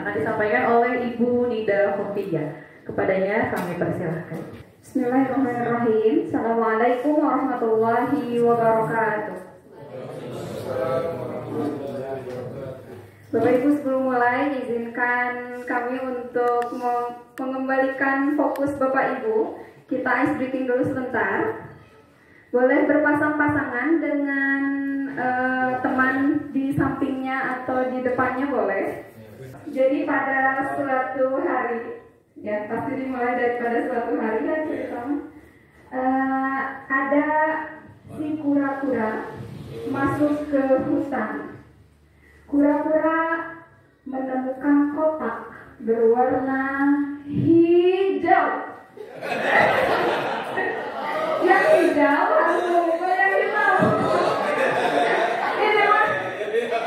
akan disampaikan oleh Ibu Nida Khofiyah. Kepadanya kami persilahkan. Bismillahirrahmanirrahim. Assalamualaikum warahmatullahi wabarakatuh. Bapak Ibu, sebelum mulai izinkan kami untuk mengembalikan fokus Bapak Ibu. Kita ice breathing dulu sebentar. Boleh berpasang-pasangan dengan teman di sampingnya atau di depannya boleh. Jadi pada suatu hari, ya pasti dimulai daripada suatu hari ya terutama, ada si kura-kura masuk ke hutan. Kura-kura menemukan kotak berwarna hijau. Yang hijau harus mengubah yang hitam. Ini mas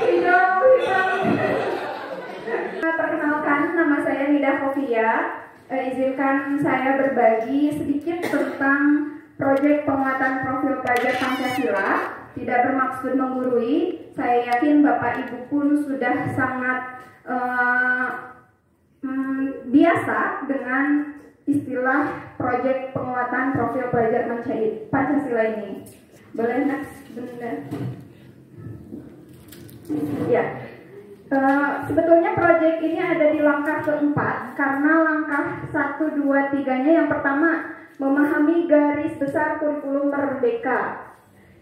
hijau. Perkenalkan, nama saya Nida Khofiyah. Izinkan saya berbagi sedikit tentang proyek penguatan profil pelajar Pancasila. Tidak bermaksud menggurui. Saya yakin Bapak Ibu pun sudah sangat biasa dengan istilah proyek penguatan profil pelajar Pancasila ini. Boleh next benar? Ya, sebetulnya proyek ini ada di langkah keempat karena langkah 1, 2, 3-nya yang pertama memahami garis besar kurikulum merdeka.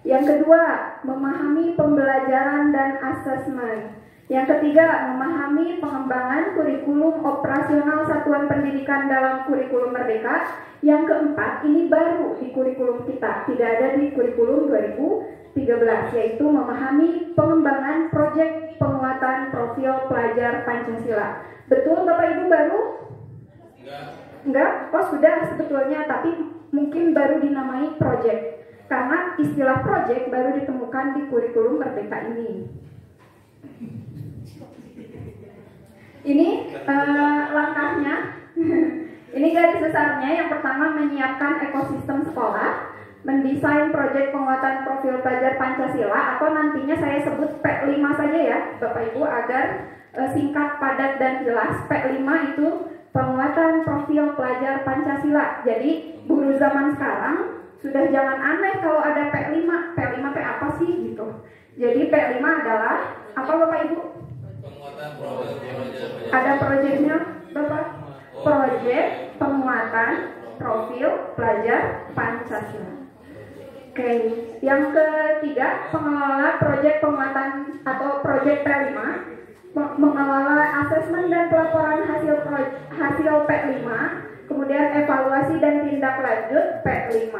Yang kedua, memahami pembelajaran dan asesmen. Yang ketiga, memahami pengembangan kurikulum operasional satuan pendidikan dalam kurikulum merdeka. Yang keempat, ini baru di kurikulum kita, tidak ada di kurikulum 2013, yaitu memahami pengembangan proyek penguatan profil pelajar Pancasila. Betul Bapak Ibu baru? Enggak? Oh sudah sebetulnya, tapi mungkin baru dinamai proyek. Karena istilah proyek baru ditemukan di kurikulum merdeka ini. Ini langkahnya, ini garis besarnya. Yang pertama menyiapkan ekosistem sekolah, mendesain proyek penguatan profil pelajar Pancasila, atau nantinya saya sebut P5 saja ya Bapak Ibu agar singkat, padat, dan jelas. P5 itu penguatan profil pelajar Pancasila. Jadi guru zaman sekarang sudah jangan aneh kalau ada P5. P5 P apa sih gitu. Jadi P5 adalah apa Bapak Ibu? Ada proyeknya Bapak? Proyek penguatan profil pelajar Pancasila. Oke, yang ketiga, pengelola proyek penguatan atau proyek P5, mengelola asesmen dan pelaporan hasil P5, kemudian evaluasi dan tindak lanjut P5.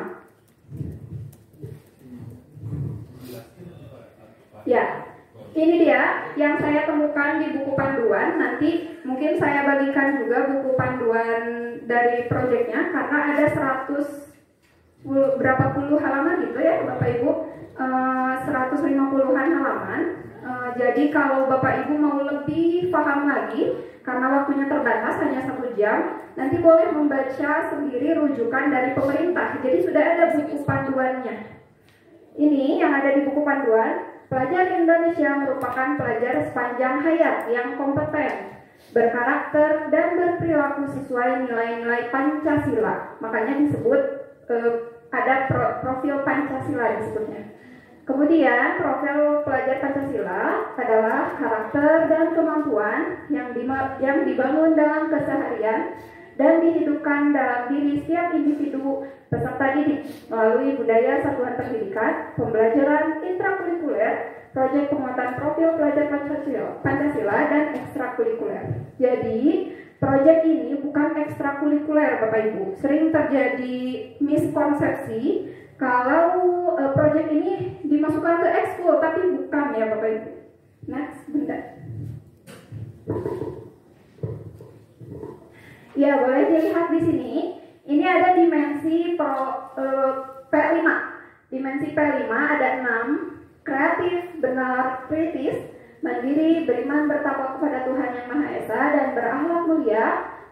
Ya, ini dia yang saya temukan di buku panduan. Nanti mungkin saya bagikan juga buku panduan dari proyeknya karena ada 100 berapa puluh halaman gitu ya Bapak Ibu, 150-an halaman. Jadi kalau Bapak Ibu mau lebih paham lagi karena waktunya terbatas hanya 1 jam, nanti boleh membaca sendiri rujukan dari pemerintah. Jadi sudah ada buku panduannya. Ini yang ada di buku panduan. Pelajar Indonesia merupakan pelajar sepanjang hayat yang kompeten, berkarakter, dan berperilaku sesuai nilai-nilai Pancasila. Makanya disebut ada profil Pancasila disebutnya. Kemudian profil pelajar Pancasila adalah karakter dan kemampuan yang dibangun dalam keseharian dan dihidupkan dalam diri setiap individu peserta didik melalui budaya satuan pendidikan, pembelajaran intrakurikuler, proyek penguatan profil pelajar Pancasila, dan ekstrakurikuler. Jadi, proyek ini bukan ekstrakurikuler Bapak Ibu. Sering terjadi miskonsepsi kalau proyek ini dimasukkan ke ekskul, tapi bukan ya Bapak Ibu. Next, bentar. Ya, boleh dilihat di sini. Ini ada dimensi P5. Dimensi P5 ada 6. Kreatif, benar, kritis, mandiri, beriman, bertakwa kepada Tuhan Yang Maha Esa, dan berakhlak mulia,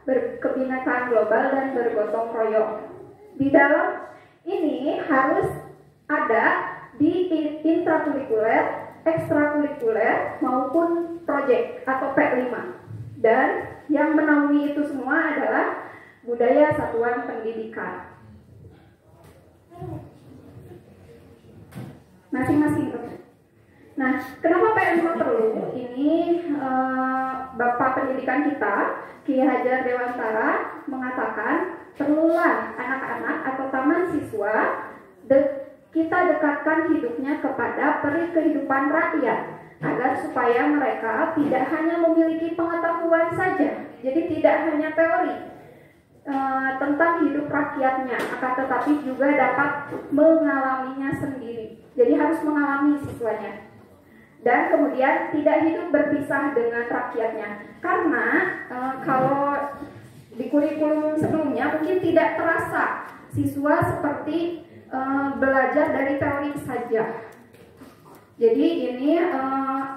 berkebinekaan global, dan bergotong royong. Di dalam ini harus ada di intrakurikuler, ekstrakurikuler, maupun proyek atau P5. Dan yang menaungi itu semua adalah budaya satuan pendidikan. Masing-masing. Nah, kenapa PMK perlu? Ini Bapak Pendidikan kita, Ki Hajar Dewantara, mengatakan perlulah anak-anak atau taman siswa kita dekatkan hidupnya kepada peri kehidupan rakyat, agar supaya mereka tidak hanya memiliki pengetahuan saja, jadi tidak hanya teori tentang hidup rakyatnya, akan tetapi juga dapat mengalaminya sendiri. Jadi harus mengalami siswanya. Dan kemudian tidak hidup berpisah dengan rakyatnya. Karena kalau di kurikulum sebelumnya mungkin tidak terasa siswa seperti belajar dari teori saja. Jadi ini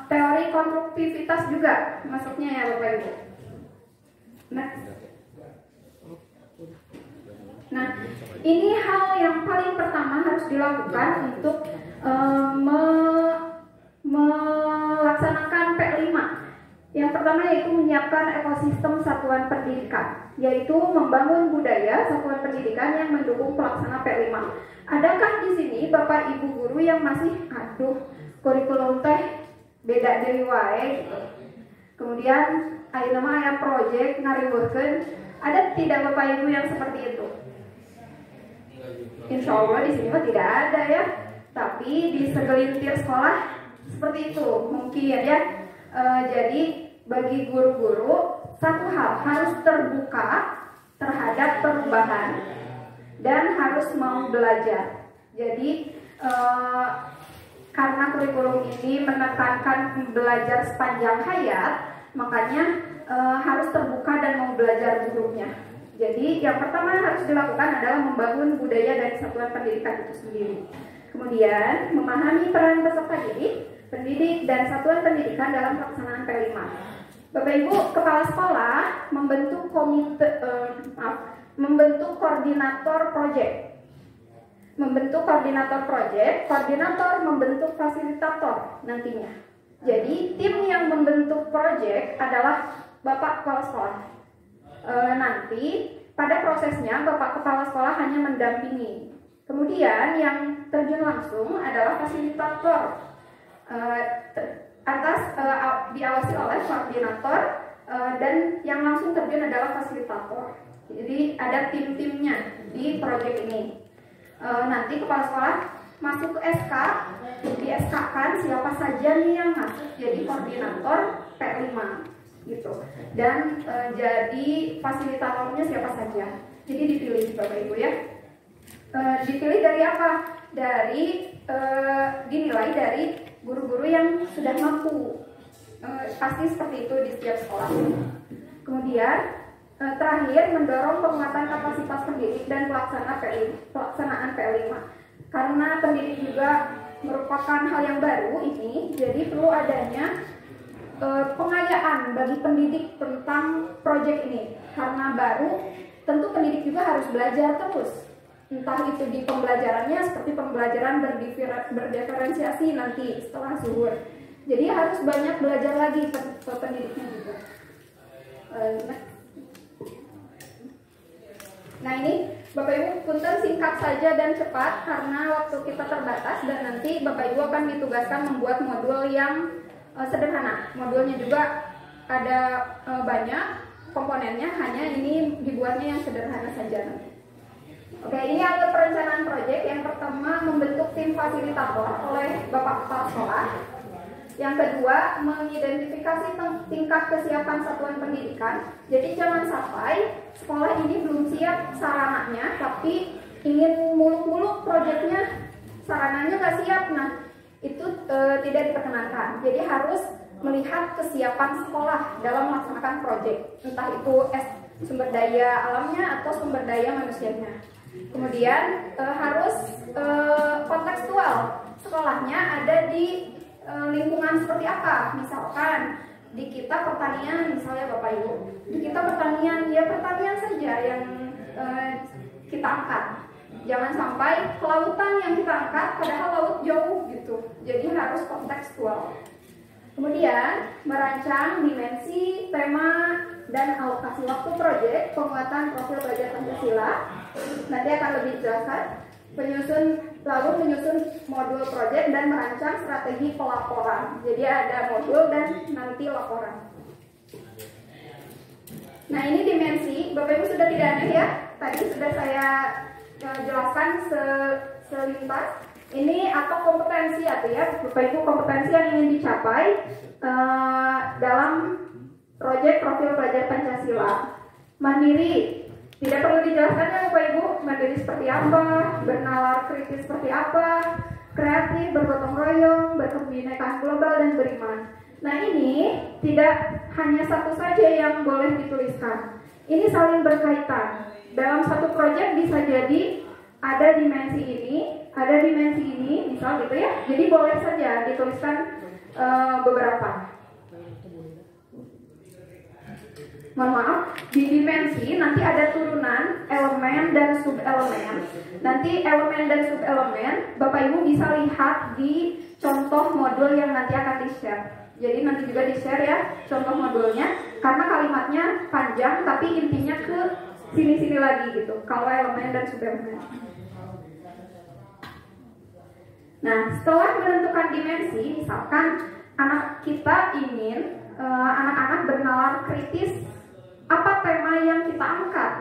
teori konstruktivitas juga masuknya ya Bapak Ibu. Nah, ini hal yang paling pertama harus dilakukan untuk melaksanakan P5. Yang pertama yaitu menyiapkan ekosistem satuan pendidikan, yaitu membangun budaya satuan pendidikan yang mendukung pelaksana P5. Adakah di sini Bapak Ibu guru yang masih kurikulum teh beda dari wae gitu. Kemudian ayeuna mah aya project ngariweuhkeun, ada tidak Bapak Ibu yang seperti itu? Insya Allah di sini mah tidak ada ya, tapi di segelintir sekolah seperti itu mungkin ya. Jadi bagi guru-guru satu hal harus terbuka terhadap perubahan dan harus mau belajar. Jadi karena kurikulum ini menekankan belajar sepanjang hayat, makanya harus terbuka dan mau belajar gurunya. Jadi yang pertama harus dilakukan adalah membangun budaya dari satuan pendidikan itu sendiri. Kemudian memahami peran peserta didik, pendidik, dan satuan pendidikan dalam pelaksanaan P5. Bapak Ibu kepala sekolah membentuk koordinator proyek. Koordinator membentuk fasilitator nantinya. Jadi tim yang membentuk proyek adalah Bapak kepala sekolah. Nanti pada prosesnya Bapak kepala sekolah hanya mendampingi. Kemudian yang terjun langsung adalah fasilitator. Diawasi oleh koordinator dan yang langsung terjun adalah fasilitator. Jadi ada tim-timnya di proyek ini. Nanti kepala sekolah masuk ke SK, di SK-kan siapa saja nih yang masuk jadi koordinator P5 gitu. Dan jadi fasilitatornya siapa saja. Jadi dipilih Bapak Ibu ya. Dipilih dari apa? Dinilai dari guru-guru yang sudah mampu. Pasti seperti itu di setiap sekolah. Kemudian terakhir mendorong penguatan kapasitas pendidik dan pelaksanaan P5. Karena pendidik juga merupakan hal yang baru ini, jadi perlu adanya pengayaan bagi pendidik tentang proyek ini. Karena baru, tentu pendidik juga harus belajar terus. Entah itu di pembelajarannya seperti pembelajaran berdiferensiasi nanti setelah zuhur. Jadi harus banyak belajar lagi pendidiknya juga. Nah ini Bapak Ibu punten singkat saja dan cepat karena waktu kita terbatas dan nanti Bapak Ibu akan ditugaskan membuat modul yang sederhana. Modulnya juga ada banyak komponennya, hanya ini dibuatnya yang sederhana saja nanti. Oke, ini alur perencanaan proyek. Yang pertama membentuk tim fasilitator oleh Bapak Kepala Sekolah. Yang kedua, mengidentifikasi tingkat kesiapan satuan pendidikan. Jadi jangan sampai sekolah ini belum siap sarananya, tapi ingin muluk-muluk proyeknya, sarananya nggak siap. Nah, itu tidak diperkenankan. Jadi harus melihat kesiapan sekolah dalam melaksanakan proyek, entah itu sumber daya alamnya atau sumber daya manusianya. Kemudian harus kontekstual, sekolahnya ada di lingkungan seperti apa. Misalkan di kita pertanian, misalnya Bapak Ibu, di kita pertanian, ya pertanian saja yang kita angkat. Jangan sampai kelautan yang kita angkat padahal laut jauh gitu. Jadi harus kontekstual. Kemudian merancang dimensi, tema, dan alokasi waktu proyek penguatan profil belajar Pancasila. Nanti akan lebih dijelaskan. Lalu menyusun modul proyek dan merancang strategi pelaporan. Jadi ada modul dan nanti laporan. Nah, ini dimensi, Bapak Ibu sudah tidak aneh ya. Tadi sudah saya jelaskan selintas. Ini apa kompetensi atau ya, Bapak Ibu, kompetensi yang ingin dicapai dalam proyek profil belajar Pancasila. Mandiri, tidak perlu dijelaskan ya Bapak Ibu, mandiri seperti apa, bernalar kritis seperti apa, kreatif, bergotong royong, berkebinekaan global, dan beriman. Nah, ini tidak hanya satu saja yang boleh dituliskan. Ini saling berkaitan. Dalam satu proyek bisa jadi ada dimensi ini, ada dimensi ini, misal gitu ya. Jadi boleh saja dituliskan beberapa. Mohon maaf, di dimensi nanti ada turunan elemen dan subelemen. Nanti elemen dan subelemen Bapak Ibu bisa lihat di contoh modul yang nanti akan di-share. Jadi nanti juga di-share ya contoh modulnya, karena kalimatnya panjang tapi intinya ke sini-sini lagi gitu. Kalau elemen dan subelemen. Nah, setelah menentukan dimensi, misalkan anak kita ingin anak-anak bernalar kritis, apa tema yang kita angkat?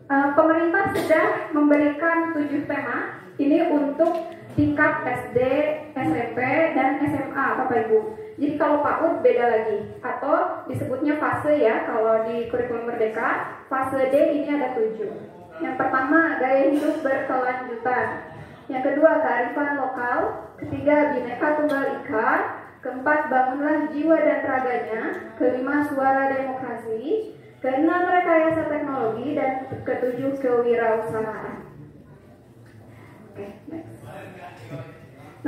Pemerintah sudah memberikan 7 tema ini untuk tingkat SD, SMP, dan SMA, Bapak Ibu. Jadi kalau PAUD beda lagi, atau disebutnya fase ya, kalau di kurikulum Merdeka, fase D ini ada 7. Yang pertama, gaya hidup berkelanjutan. Yang kedua, kearifan lokal. Ketiga, Bhinneka Tunggal Ika. Keempat, bangunlah jiwa dan raganya. Kelima, suara demokrasi. Keenam, rekayasa teknologi. Dan ketujuh, kewirausahaan. Oke, next.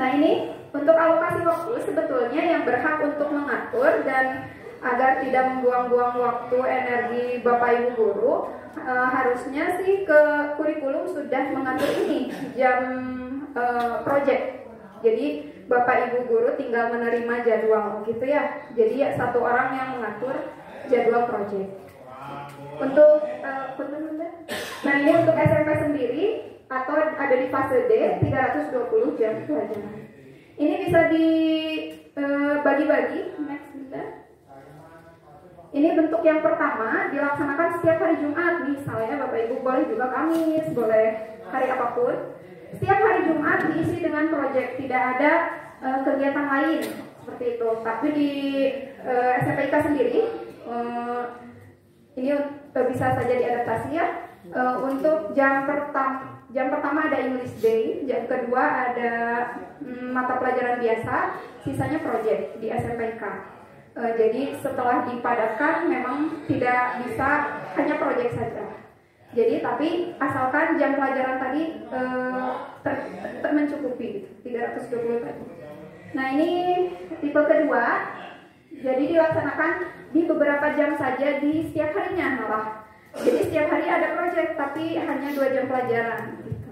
Nah, ini untuk alokasi waktu sebetulnya yang berhak untuk mengatur dan agar tidak membuang-buang waktu energi Bapak Ibu guru, harusnya sih ke kurikulum sudah mengatur ini jam project. Jadi Bapak Ibu guru tinggal menerima jadwal gitu ya. Jadi ya satu orang yang mengatur jadwal project. Untuk nah ini untuk SMP sendiri atau ada di fase D 320 jam pelajaran. Ini bisa dibagi-bagi. Next, ini bentuk yang pertama dilaksanakan setiap hari Jumat. Misalnya Bapak Ibu boleh juga Kamis, boleh hari apapun. Setiap hari Jumat diisi dengan proyek, tidak ada kegiatan lain seperti itu. Tapi di SMPIK sendiri ini bisa saja diadaptasi ya. Untuk jam pertama ada English Day, jam kedua ada mata pelajaran biasa, sisanya proyek di SMPIK. Jadi setelah dipadatkan memang tidak bisa hanya proyek saja. Jadi tapi asalkan jam pelajaran tadi mencukupi 320 tadi. Nah, ini tipe kedua. Jadi dilaksanakan di beberapa jam saja di setiap harinya malah. Jadi setiap hari ada proyek tapi hanya 2 jam pelajaran gitu.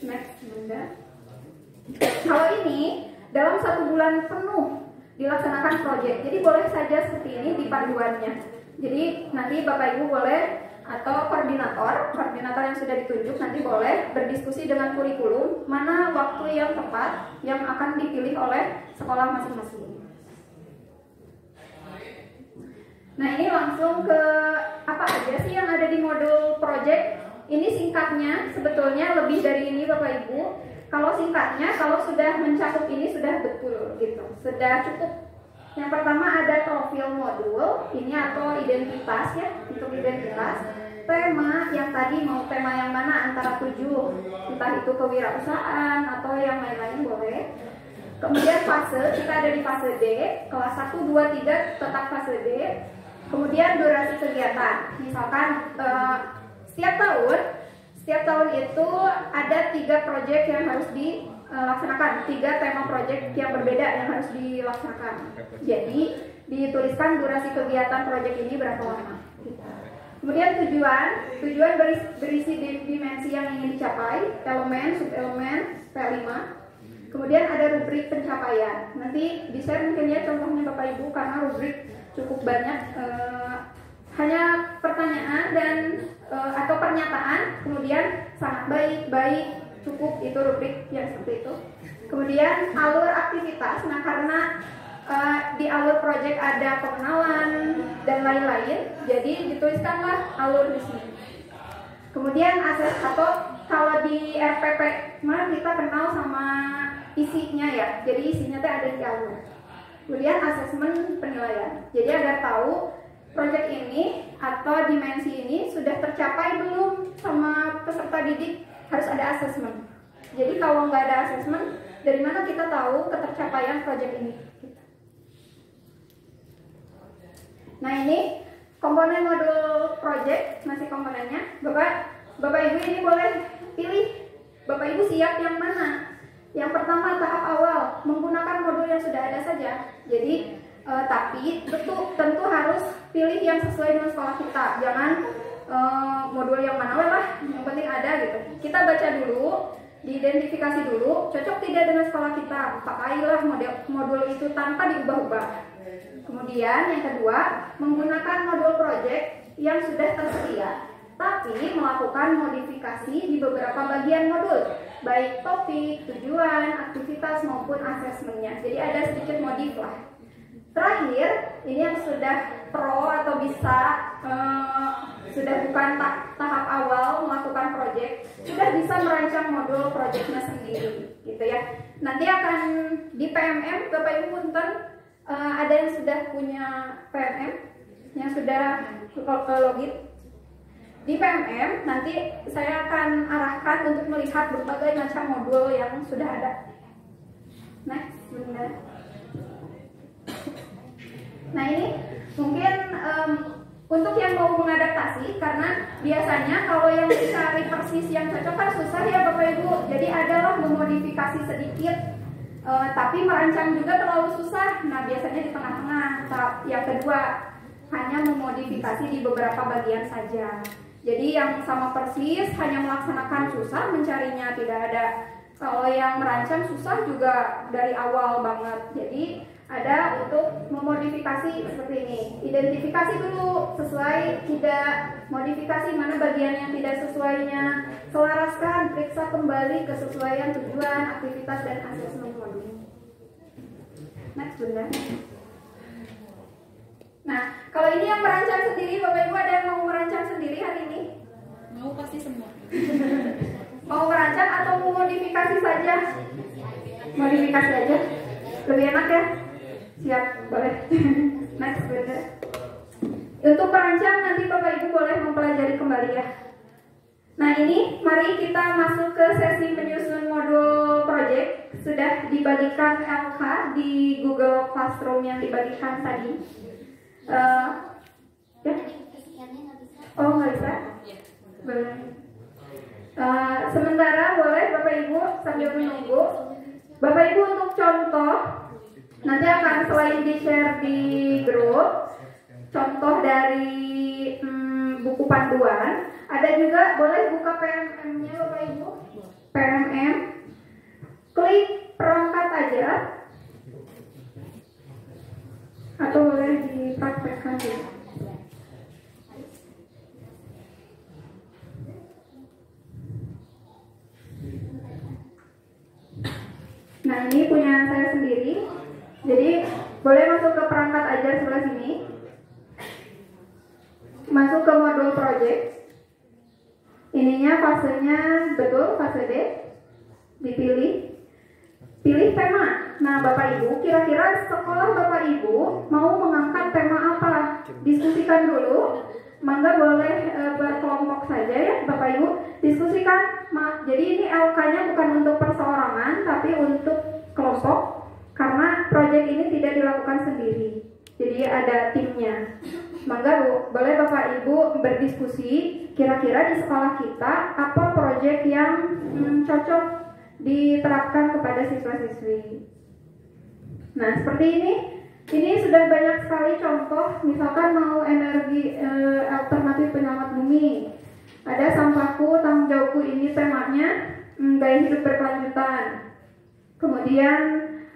Next, Bunda. Kalau ini dalam 1 bulan penuh dilaksanakan proyek. Jadi boleh saja seperti ini di panduannya. Jadi nanti Bapak Ibu boleh atau koordinator yang sudah ditunjuk nanti boleh berdiskusi dengan kurikulum mana waktu yang tepat yang akan dipilih oleh sekolah masing-masing. Nah, ini langsung ke apa aja sih yang ada di modul project. Ini singkatnya sebetulnya lebih dari ini Bapak Ibu. Kalau singkatnya, kalau sudah mencakup ini sudah betul gitu, sudah cukup. Yang pertama ada profil modul, ini atau identitas ya, untuk identitas. Tema yang tadi mau tema yang mana antara 7, entah itu kewirausahaan atau yang lain-lain boleh. Kemudian fase, kita ada di fase D, kelas 1, 2, 3 tetap fase D. Kemudian durasi kegiatan, misalkan setiap tahun itu ada 3 proyek yang harus dilaksanakan, 3 tema proyek yang berbeda yang harus dilaksanakan. Jadi dituliskan durasi kegiatan proyek ini berapa lama. Kemudian tujuan berisi dimensi yang ingin dicapai, elemen, subelemen, P5. Kemudian ada rubrik pencapaian. Nanti di-share mungkin ya contohnya Bapak Ibu karena rubrik cukup banyak, hanya pertanyaan dan atau pernyataan, kemudian sangat baik, baik, cukup, itu rubrik yang seperti itu. Kemudian alur aktivitas. Nah, karena di alur project ada pengenalan dan lain-lain, jadi dituliskanlah alur di sini. Kemudian akses atau kalau di RPP mah kita kenal sama isinya ya, jadi isinya tuh ada di alur. Kemudian asesmen penilaian, jadi agar tahu project ini atau dimensi ini sudah tercapai belum sama peserta didik, harus ada asesmen. Jadi kalau nggak ada asesmen, dari mana kita tahu ketercapaian project ini? Nah, ini komponen modul project, masih komponennya. Bapak Ibu ini boleh pilih, Bapak Ibu siap yang mana? Yang pertama tahap awal, menggunakan modul yang sudah ada saja. Jadi tapi tentu harus pilih yang sesuai dengan sekolah kita. Jangan modul yang mana lah, yang penting ada gitu. Kita baca dulu, diidentifikasi dulu, cocok tidak dengan sekolah kita, pakailah modul itu tanpa diubah-ubah. Kemudian yang kedua, menggunakan modul project yang sudah tersedia, tapi melakukan modifikasi di beberapa bagian modul, baik topik, tujuan, aktivitas maupun asesmennya. Jadi ada sedikit modif lah. Terakhir, ini yang sudah pro atau bisa sudah bukan tahap awal melakukan project, sudah bisa merancang modul projectnya sendiri, gitu ya. Nanti akan di PMM, Bapak Ibu punten, ada yang sudah punya PMM, yang sudah login. Di PMM nanti saya akan arahkan untuk melihat berbagai macam modul yang sudah ada. Next, benar. Nah, ini mungkin untuk yang mau mengadaptasi, karena biasanya kalau yang mencari persis yang cocok kan susah ya Bapak Ibu. Jadi adalah memodifikasi sedikit, tapi merancang juga terlalu susah. Nah, biasanya di tengah-tengah. Yang kedua, hanya memodifikasi di beberapa bagian saja. Jadi yang sama persis hanya melaksanakan susah, mencarinya tidak ada. Kalau yang merancang susah juga dari awal banget. Jadi ada untuk memodifikasi seperti ini. Identifikasi dulu sesuai tidak, modifikasi mana bagian yang tidak sesuainya, selaraskan, periksa kembali kesesuaian tujuan, aktivitas dan asesmen modul. Next, benar. Nah, kalau ini yang merancang sendiri, Bapak Ibu ada yang mau merancang sendiri hari ini? Mau pasti semua. Mau merancang atau mau modifikasi saja? Modifikasi aja, lebih enak ya? Siap, boleh. Next, benar. Untuk perancang nanti Bapak Ibu boleh mempelajari kembali ya. Nah, ini mari kita masuk ke sesi menyusun modul project. Sudah dibagikan LK di Google Classroom yang dibagikan tadi. Ya? Oh, nggak bisa? Boleh. Sementara boleh Bapak Ibu sambil menunggu. Bapak Ibu untuk contoh nanti akan selain di-share di grup, contoh dari buku panduan, ada juga boleh buka PMM-nya Bapak Ibu. PMM, klik perangkat aja, atau boleh dipraktekkan dulu. Nah, ini punya saya sendiri. Jadi boleh masuk ke perangkat ajar sebelah sini. Masuk ke modul project. Ininya fasenya betul, fase D. Dipilih. Pilih tema. Nah, Bapak Ibu, kira-kira sekolah Bapak Ibu mau mengangkat tema apa? Diskusikan dulu. Mangga boleh berkelompok saja ya Bapak Ibu. Diskusikan. Jadi ini LK-nya bukan untuk perseorangan, tapi untuk kelompok. Karena proyek ini tidak dilakukan sendiri. Jadi ada timnya. Mangga boleh Bapak Ibu berdiskusi. Kira-kira di sekolah kita apa proyek yang cocok diterapkan kepada siswa-siswi. Nah, seperti ini. Ini sudah banyak sekali contoh, misalkan mau energi alternatif penyelamat bumi. Ada sampahku, tanggung jawabku, ini temanya gaya hidup berkelanjutan. Kemudian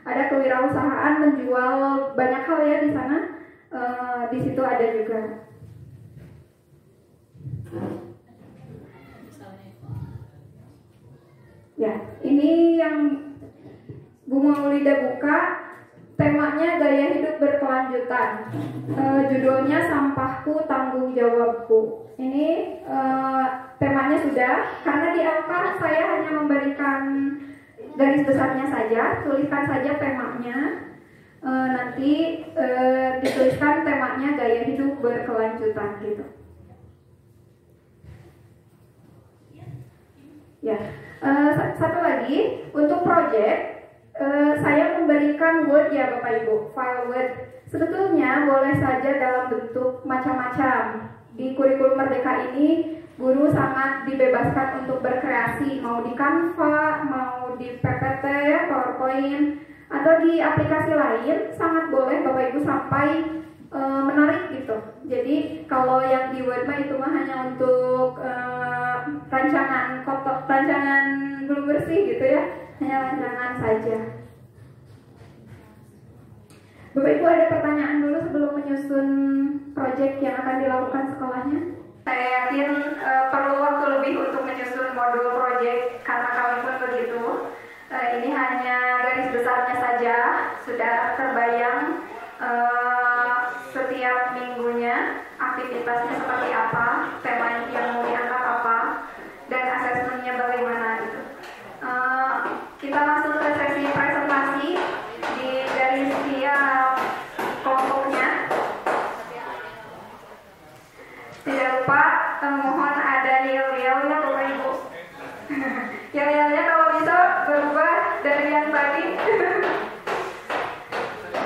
ada kewirausahaan, menjual banyak hal ya di sana. Di situ ada juga. Ya, ini yang Bu Maulida buka, temanya gaya hidup berkelanjutan. Judulnya Sampahku Tanggung Jawabku. Ini temanya sudah, karena di angka saya hanya memberikan garis besarnya saja, tuliskan saja temanya. Nanti dituliskan temanya gaya hidup berkelanjutan gitu. Ya, satu lagi untuk project. Saya memberikan Word ya Bapak Ibu, file Word. Sebetulnya boleh saja dalam bentuk macam-macam. Di kurikulum Merdeka ini guru sangat dibebaskan untuk berkreasi, mau di Canva, mau di PPT ya, PowerPoint, atau di aplikasi lain, sangat boleh Bapak Ibu sampai menarik gitu. Jadi kalau yang di Word itu mah hanya untuk rancangan kotor, rancangan belum bersih gitu ya. Hanya rancangan saja. Bapak Ibu ada pertanyaan dulu sebelum menyusun proyek yang akan dilakukan sekolahnya? Saya yakin perlu waktu lebih untuk menyusun modul proyek karena kami pun begitu. Ini hanya garis besarnya saja, sudah terbayang setiap minggunya aktivitasnya seperti apa, tema yang mau diangkat apa, dan asesmennya bagaimana gitu. Kita masuk ke sesi presentasi dari setiap kelompoknya. Tidak lupa mohon ada yel-yelnya Bapak Ibu. Yel-yelnya kalau bisa berubah dari yang tadi.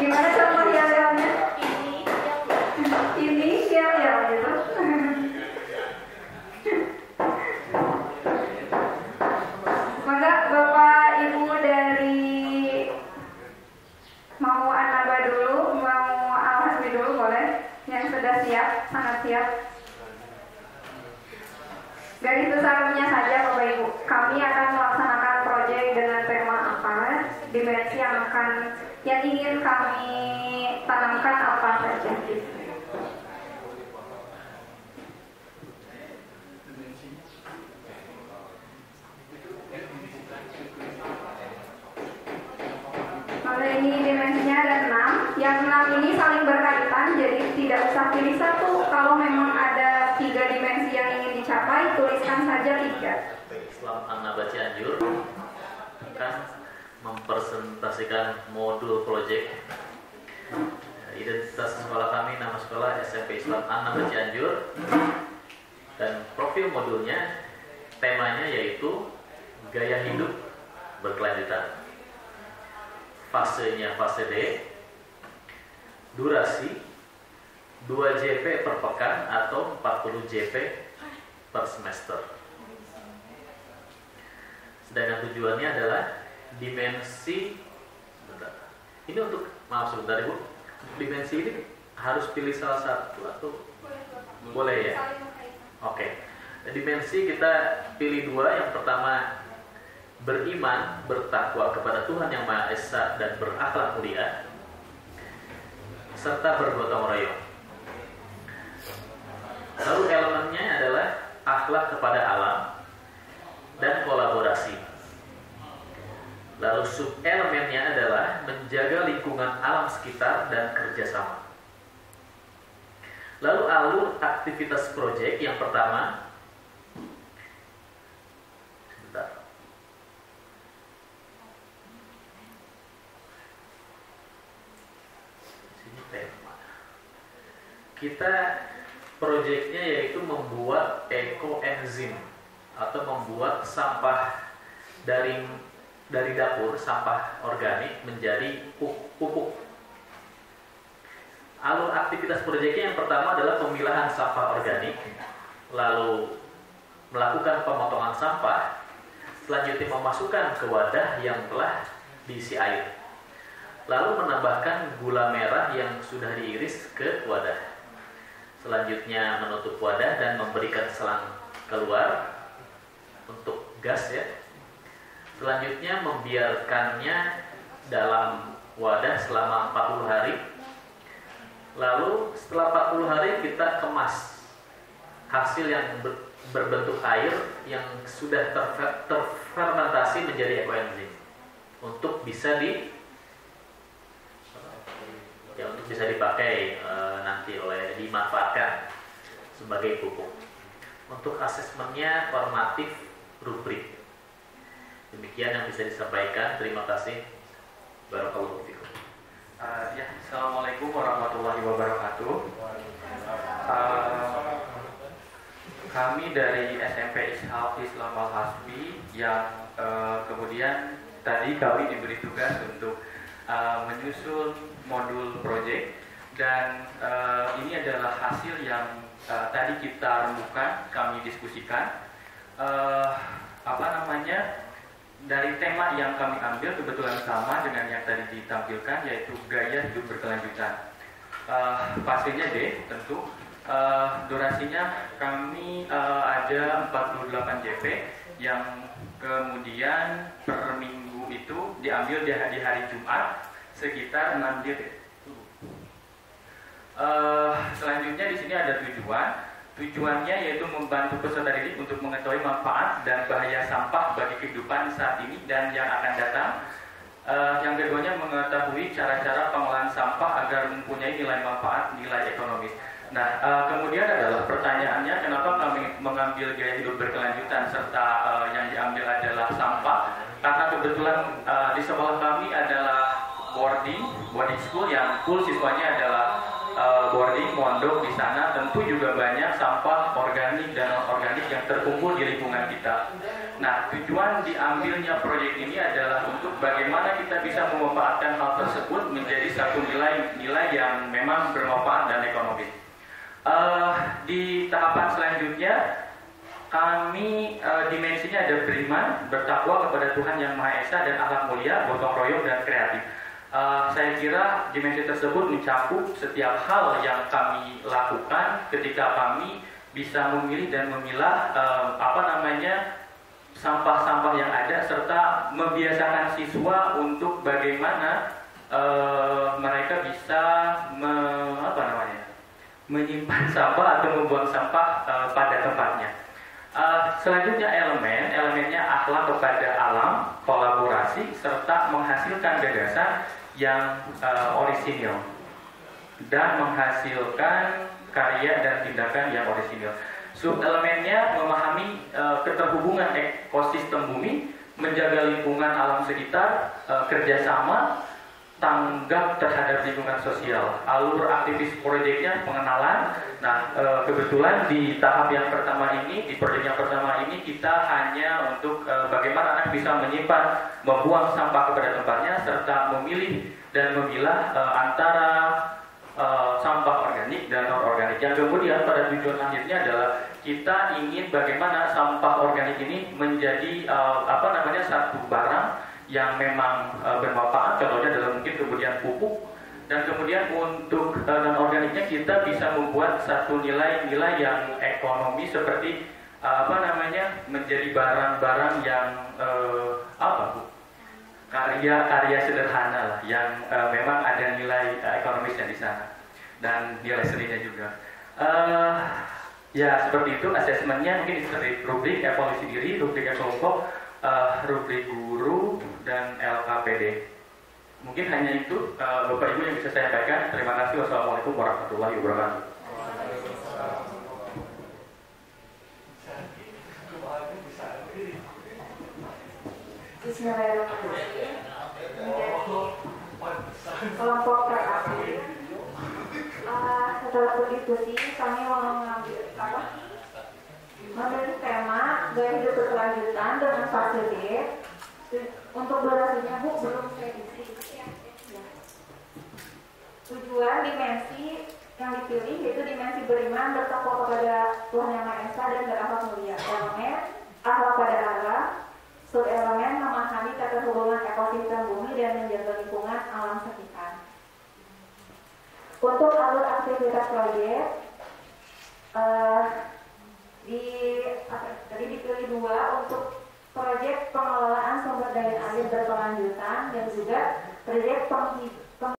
Gimana contoh yel-yelnya? Ini yel-yel gitu. Maka Bapak Ibu dari mau Anaba dulu, mau Al-Hasbi dulu boleh, yang sudah siap, sangat siap. Garis besarnya saja Bapak Ibu, kami akan melaksanakan proyek dengan tema apa, dimensi yang ingin kami tanamkan apa saja. Maka ini dimensinya ada 6. Yang 6 ini saling berkaitan, jadi tidak usah pilih satu. Kalau memang ada 3 dimensi yang ingin dicapai, tuliskan saja 3. Islam An-Naba Cianjur akan mempresentasikan modul proyek. Identitas sekolah kami, nama sekolah SMP Islam An-Naba Cianjur, dan profil modulnya temanya yaitu gaya hidup berkelanjutan. Fasenya fase D, durasi 2 JP per pekan atau 40 JP per semester. Sedangkan tujuannya adalah dimensi. Ini untuk, maaf sebentar Ibu, dimensi ini harus pilih salah satu atau boleh ya? Oke. Dimensi kita pilih 2. Yang pertama beriman, bertakwa kepada Tuhan Yang Maha Esa dan berakhlak mulia, serta bergotong royong. Lalu elemennya adalah akhlak kepada alam dan kolaborasi. Lalu sub-elemennya adalah menjaga lingkungan alam sekitar dan kerjasama. Lalu alur aktivitas proyek yang pertama, kita proyeknya yaitu membuat ekoenzim atau membuat sampah dari dapur, sampah organik menjadi pupuk. Alur aktivitas proyeknya yang pertama adalah pemilahan sampah organik, lalu melakukan pemotongan sampah, selanjutnya memasukkan ke wadah yang telah diisi air, lalu menambahkan gula merah yang sudah diiris ke wadah. Selanjutnya menutup wadah dan memberikan selang keluar untuk gas ya. Selanjutnya membiarkannya dalam wadah selama 40 hari. Lalu setelah 40 hari kita kemas hasil yang berbentuk air yang sudah terfermentasi menjadi ekoenzim untuk bisa untuk bisa dipakai nanti dimanfaatkan sebagai pupuk. Untuk asesmennya formatif rubrik. Demikian yang bisa disampaikan. Terima kasih. Barakallahu fikum. Assalamualaikum warahmatullahi wabarakatuh. Kami dari SMP Ishaq Islam Al-Hasbi yang kemudian tadi kami diberi tugas untuk menyusun modul project, dan ini adalah hasil yang tadi kita rembukan, kami diskusikan dari tema yang kami ambil kebetulan sama dengan yang tadi ditampilkan, yaitu gaya hidup berkelanjutan. Pastinya D tentu. Durasinya kami ada 48 JP yang kemudian per minggu itu diambil di hari Jumat sekitar 6 JP. Selanjutnya di sini ada tujuan. Tujuannya yaitu membantu peserta didik untuk mengetahui manfaat dan bahaya sampah bagi kehidupan saat ini dan yang akan datang. Yang keduanya mengetahui cara-cara pengolahan sampah agar mempunyai nilai manfaat, nilai ekonomis. Nah, kemudian adalah pertanyaannya, kenapa kami mengambil gaya hidup berkelanjutan serta yang diambil adalah sampah? Karena kebetulan di sekolah kami adalah boarding school yang full siswanya adalah boarding, mondok di sana, tentu juga banyak sampah organik dan non-organik yang terkumpul di lingkungan kita. Nah, tujuan diambilnya proyek ini adalah untuk bagaimana kita bisa memanfaatkan hal tersebut menjadi satu nilai yang memang bermanfaat dan ekonomis. Di tahapan selanjutnya kami dimensinya ada beriman, bertakwa kepada Tuhan Yang Maha Esa dan akhlak mulia, gotong royong dan kreatif. Saya kira dimensi tersebut mencakup setiap hal yang kami lakukan ketika kami bisa memilih dan memilah sampah-sampah yang ada, serta membiasakan siswa untuk bagaimana mereka bisa menyimpan sampah atau membuang sampah pada tempatnya. Selanjutnya elemennya akhlak kepada alam, kolaborasi, serta menghasilkan gagasan yang orisinil dan menghasilkan karya dan tindakan yang orisinil. Sub-elemennya memahami keterhubungan ekosistem bumi, menjaga lingkungan alam sekitar, kerjasama, tanggap terhadap lingkungan sosial. Alur aktivis proyeknya pengenalan. Nah, kebetulan di tahap yang pertama ini, di proyek yang pertama ini kita hanya untuk bagaimana anak bisa menyimpan, membuang sampah kepada tempatnya, serta memilih dan memilah antara sampah organik dan non-organik. Yang kemudian pada tujuan akhirnya adalah kita ingin bagaimana sampah organik ini menjadi satu barang yang memang bermanfaat, contohnya dalam mungkin kemudian pupuk, dan kemudian untuk non-organiknya kita bisa membuat satu nilai-nilai yang ekonomi seperti menjadi barang-barang yang karya-karya sederhana lah yang memang ada nilai ekonomisnya di sana dan nilai seninya juga. Ya seperti itu asesmennya, mungkin seperti rubrik evaluasi diri, rubrik kelompok, rubrik guru dan LKPD. Mungkin hanya itu Bapak Ibu yang bisa saya sampaikan. Terima kasih. Wassalamualaikum warahmatullahi wabarakatuh. Bismillahirrahmanirrahim. Kelompok kreatif. Setelah berdiskusi, kami memilih tema gaya hidup berkelanjutan dengan fase D. Untuk durasinya Bu belum prediksi. Tujuan dimensi yang dipilih yaitu dimensi beriman, bertakwa kepada Tuhan Yang Maha Esa dan berakhlak mulia. Elemen akhlak pada Allah. Sub-elemen memahami keterhubungan ekosistem bumi dan menjaga lingkungan alam sekitar. Untuk alur aktivitas proyek, tadi dipilih 2 untuk proyek pengelolaan sumber dari air berkelanjutan dan juga proyek